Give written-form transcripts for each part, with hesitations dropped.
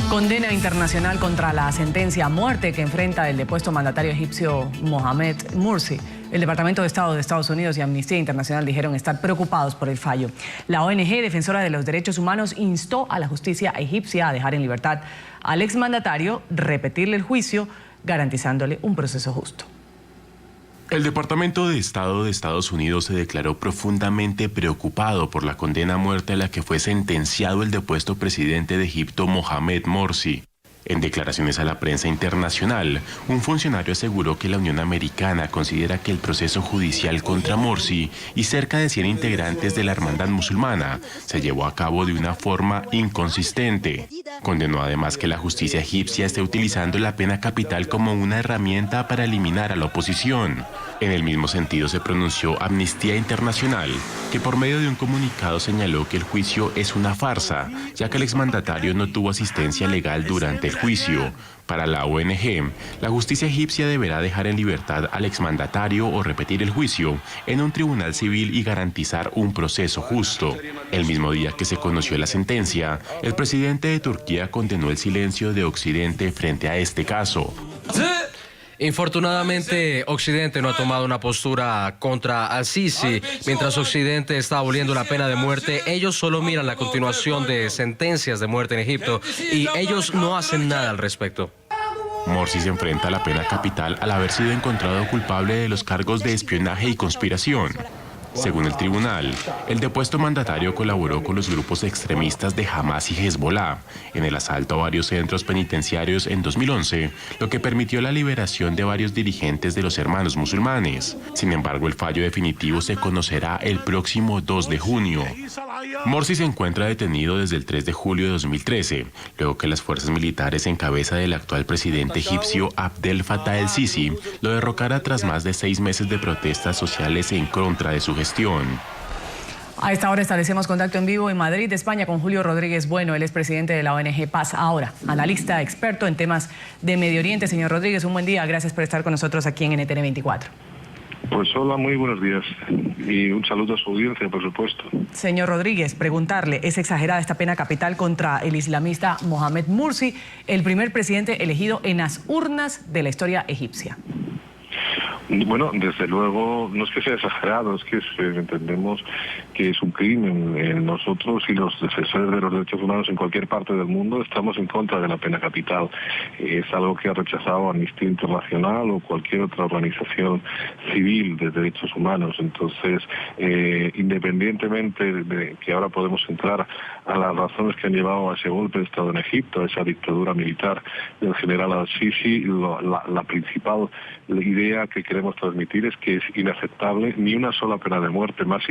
Condena internacional contra la sentencia a muerte que enfrenta el depuesto mandatario egipcio Mohamed Morsi. El Departamento de Estado de Estados Unidos y Amnistía Internacional dijeron estar preocupados por el fallo. La ONG defensora de los derechos humanos instó a la justicia egipcia a dejar en libertad al exmandatario, repetirle el juicio, garantizándole un proceso justo. El Departamento de Estado de Estados Unidos se declaró profundamente preocupado por la condena a muerte a la que fue sentenciado el depuesto presidente de Egipto, Mohamed Morsi. En declaraciones a la prensa internacional, un funcionario aseguró que la Unión Americana considera que el proceso judicial contra Morsi y cerca de 100 integrantes de la hermandad musulmana se llevó a cabo de una forma inconsistente. Condenó además que la justicia egipcia esté utilizando la pena capital como una herramienta para eliminar a la oposición. En el mismo sentido se pronunció Amnistía Internacional, que por medio de un comunicado señaló que el juicio es una farsa, ya que el exmandatario no tuvo asistencia legal durante el juicio. Para la ONG, la justicia egipcia deberá dejar en libertad al exmandatario o repetir el juicio en un tribunal civil y garantizar un proceso justo. El mismo día que se conoció la sentencia, el presidente de Turquía condenó el silencio de Occidente frente a este caso. Infortunadamente, Occidente no ha tomado una postura contra al-Sisi. Mientras Occidente está aboliendo la pena de muerte, ellos solo miran la continuación de sentencias de muerte en Egipto y ellos no hacen nada al respecto. Morsi se enfrenta a la pena capital al haber sido encontrado culpable de los cargos de espionaje y conspiración. Según el tribunal, el depuesto mandatario colaboró con los grupos extremistas de Hamas y Hezbollah en el asalto a varios centros penitenciarios en 2011, lo que permitió la liberación de varios dirigentes de los hermanos musulmanes. Sin embargo, el fallo definitivo se conocerá el próximo 2 de junio. Morsi se encuentra detenido desde el 3 de julio de 2013, luego que las fuerzas militares en cabeza del actual presidente egipcio Abdel Fattah el-Sisi lo derrocara tras más de 6 meses de protestas sociales en contra de su gestión. A esta hora establecemos contacto en vivo en Madrid, España, con Julio Rodríguez Bueno. Él es presidente de la ONG Paz Ahora, analista, experto en temas de Medio Oriente. Señor Rodríguez, un buen día. Gracias por estar con nosotros aquí en NTN 24. Pues hola, muy buenos días y un saludo a su audiencia, por supuesto. Señor Rodríguez, preguntarle, ¿es exagerada esta pena capital contra el islamista Mohamed Morsi, el primer presidente elegido en las urnas de la historia egipcia? Bueno, desde luego, no es que sea exagerado, es que entendemos que es un crimen. Nosotros y los defensores de los derechos humanos en cualquier parte del mundo estamos en contra de la pena capital. Es algo que ha rechazado Amnistía Internacional o cualquier otra organización civil de derechos humanos. Entonces, independientemente de que ahora podemos entrar a las razones que han llevado a ese golpe de Estado en Egipto, a esa dictadura militar del general al-Sisi, la principal idea que queremos transmitir es que es inaceptable ni una sola pena de muerte, más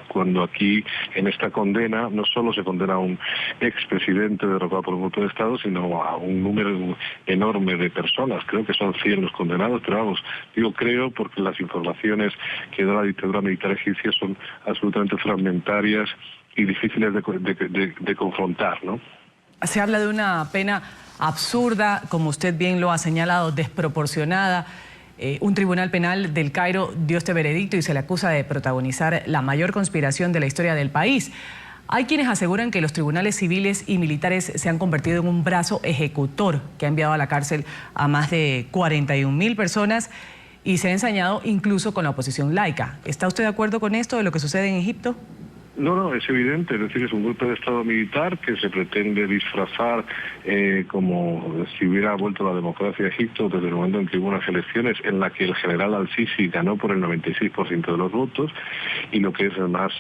cuando aquí en esta condena no solo se condena a un expresidente derrocado por un golpe de Estado, sino a un número enorme de personas. Creo que son 100 los condenados, pero vamos, digo creo porque las informaciones que da la dictadura militar egipcia son absolutamente fragmentarias y difíciles de confrontar, ¿no? Se habla de una pena absurda, como usted bien lo ha señalado, desproporcionada. Un tribunal penal del Cairo dio este veredicto y se le acusa de protagonizar la mayor conspiración de la historia del país. Hay quienes aseguran que los tribunales civiles y militares se han convertido en un brazo ejecutor que ha enviado a la cárcel a más de 41.000 personas y se ha ensañado incluso con la oposición laica. ¿Está usted de acuerdo con esto de lo que sucede en Egipto? No, es evidente, es decir, es un golpe de Estado militar que se pretende disfrazar como si hubiera vuelto la democracia a Egipto desde el momento en que hubo unas elecciones en la que el general al-Sisi ganó por el 96% de los votos, y lo que es más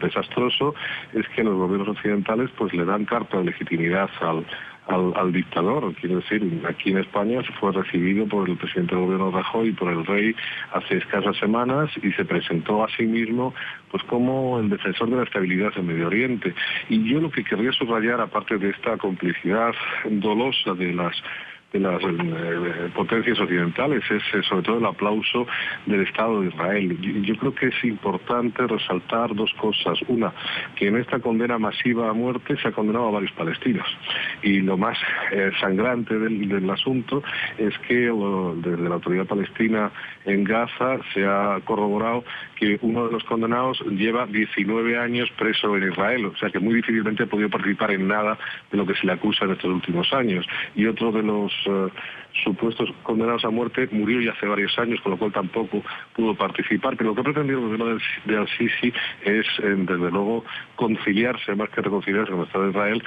desastroso es que los gobiernos occidentales pues le dan carta de legitimidad al dictador. Quiero decir, aquí en España se fue recibido por el presidente del gobierno Rajoy y por el rey hace escasas semanas y se presentó a sí mismo pues como el defensor de la estabilidad en Medio Oriente. Y yo lo que querría subrayar, aparte de esta complicidad dolosa de las potencias occidentales, es sobre todo el aplauso del Estado de Israel. Yo creo que es importante resaltar dos cosas. Una, que en esta condena masiva a muerte se ha condenado a varios palestinos. Y lo más sangrante del asunto es que desde la autoridad palestina en Gaza se ha corroborado que uno de los condenados lleva 19 años preso en Israel, o sea que muy difícilmente ha podido participar en nada de lo que se le acusa en estos últimos años. Y otro de los supuestos condenados a muerte murió ya hace varios años, con lo cual tampoco pudo participar. Pero lo que ha pretendido el gobierno de Al-Sisi es, desde luego, conciliarse, más que reconciliarse con el Estado de Israel,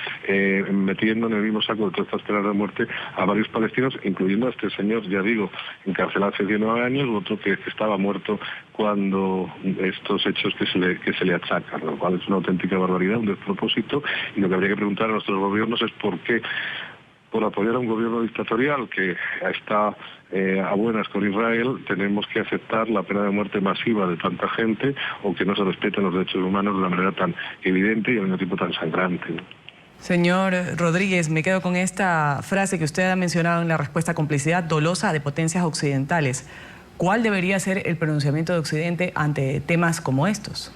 metiendo en el mismo saco de todas estas penas de muerte a varios palestinos, incluyendo a este señor, ya digo, encarcelado hace 19 años, u otro que estaba muerto cuando estos hechos que se le achacan, lo cual es una auténtica barbaridad, un despropósito, y lo que habría que preguntar a nuestros gobiernos es por qué, por apoyar a un gobierno dictatorial que está a buenas con Israel, tenemos que aceptar la pena de muerte masiva de tanta gente, o que no se respeten los derechos humanos de una manera tan evidente y al mismo tiempo tan sangrante, ¿no? Señor Rodríguez, me quedo con esta frase que usted ha mencionado en la respuesta: complicidad dolosa de potencias occidentales. ¿Cuál debería ser el pronunciamiento de Occidente ante temas como estos?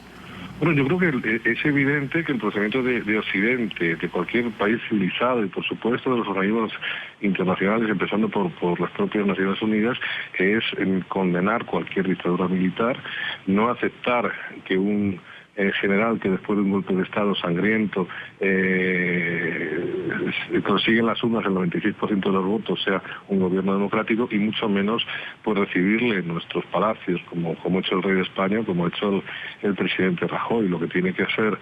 Bueno, yo creo que es evidente que el procedimiento de Occidente, de cualquier país civilizado y por supuesto de los organismos internacionales, empezando por las propias Naciones Unidas, es condenar cualquier dictadura militar, no aceptar que un general que después de un golpe de Estado sangriento consigue en las urnas el 96% de los votos sea un gobierno democrático, y mucho menos por recibirle en nuestros palacios, como ha hecho el rey de España, como ha hecho el presidente Rajoy. Lo que tiene que hacer,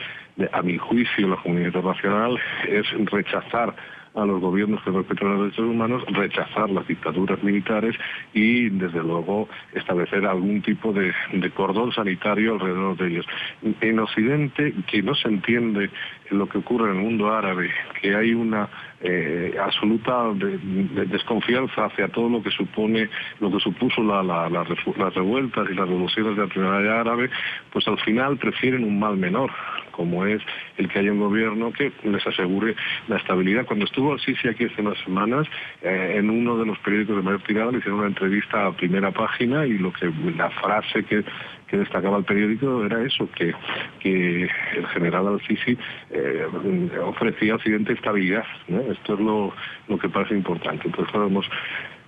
a mi juicio, la comunidad internacional es rechazar a los gobiernos que respetan los derechos humanos, rechazar las dictaduras militares y, desde luego, establecer algún tipo de cordón sanitario alrededor de ellos. En Occidente, que no se entiende lo que ocurre en el mundo árabe, que hay una absoluta desconfianza hacia todo lo que supuso las revueltas y las revoluciones de la primavera árabe, pues al final prefieren un mal menor, como es el que haya un gobierno que les asegure la estabilidad. Cuando estuvo Al-Sisi aquí hace unas semanas, en uno de los periódicos de mayor tirada le hicieron una entrevista a primera página, y la frase que destacaba el periódico era eso, que el general Al-Sisi ofrecía al Occidente estabilidad, ¿no? Esto es lo que parece importante. Entonces, claro,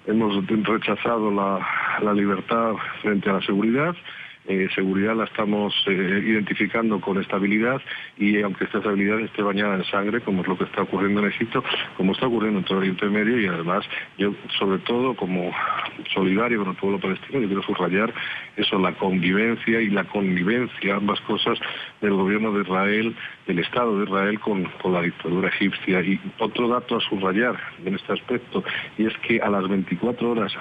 hemos rechazado la libertad frente a la seguridad. Seguridad la estamos identificando con estabilidad, y aunque esta estabilidad esté bañada en sangre, como es lo que está ocurriendo en Egipto, como está ocurriendo en todo Oriente Medio, y además yo, sobre todo como solidario con el pueblo palestino, yo quiero subrayar eso, la convivencia y la connivencia, ambas cosas, del gobierno de Israel, del Estado de Israel con la dictadura egipcia. Y otro dato a subrayar en este aspecto, y es que a las 24 horas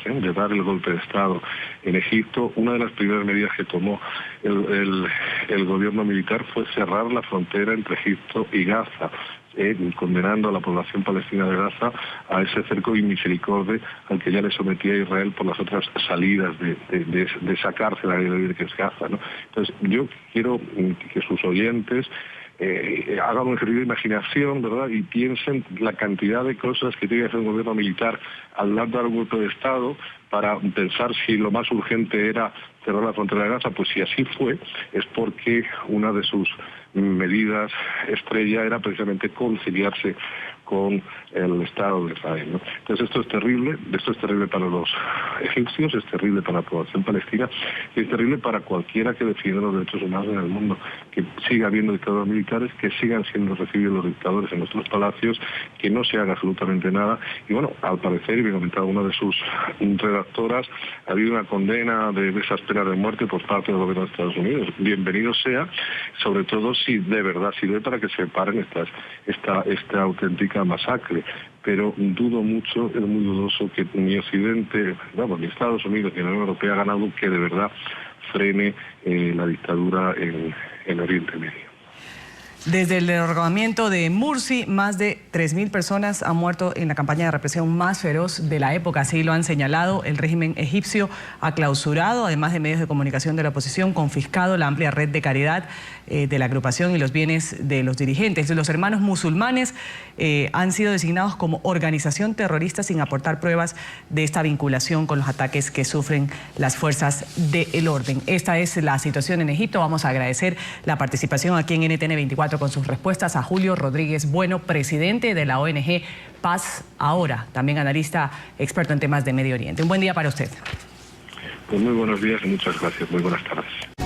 de dar el golpe de Estado en Egipto, una de las primeras medidas que tomó el gobierno militar fue cerrar la frontera entre Egipto y Gaza, condenando a la población palestina de Gaza a ese cerco inmisericordia al que ya le sometía a Israel por las otras salidas de esa cárcel de que es Gaza, ¿no? Entonces, yo quiero que sus oyentes hagan un ejercicio de imaginación, ¿verdad?, y piensen la cantidad de cosas que tiene que hacer un gobierno militar al dar un golpe de Estado para pensar si lo más urgente era cerrar la frontera de Gaza. Pues si así fue, es porque una de sus medidas estrella era precisamente conciliarse con el Estado de Israel, ¿no? Entonces esto es terrible para los egipcios, es terrible para la población palestina, y es terrible para cualquiera que defienda los derechos humanos en el mundo, que siga habiendo dictadores militares, que sigan siendo recibidos los dictadores en nuestros palacios, que no se haga absolutamente nada. Y bueno, al parecer, y me comentaba una de sus redactoras, ha habido una condena de esas penas de muerte por parte del gobierno de Estados Unidos. Bienvenido sea, sobre todo si de verdad sirve para que se paren esta auténtica masacre, pero dudo mucho, es muy dudoso que ni Occidente, ni Estados Unidos ni la Unión Europea hagan algo que de verdad frene la dictadura en Oriente Medio. Desde el derrocamiento de Morsi, más de 3.000 personas han muerto en la campaña de represión más feroz de la época, así lo han señalado. El régimen egipcio ha clausurado, además de medios de comunicación de la oposición, confiscado la amplia red de caridad de la agrupación y los bienes de los dirigentes. Los hermanos musulmanes han sido designados como organización terrorista sin aportar pruebas de esta vinculación con los ataques que sufren las fuerzas del orden. Esta es la situación en Egipto. Vamos a agradecer la participación aquí en NTN 24 con sus respuestas a Julio Rodríguez Bueno, presidente de la ONG Paz Ahora, también analista experto en temas de Medio Oriente. Un buen día para usted. Pues muy buenos días y muchas gracias. Muy buenas tardes.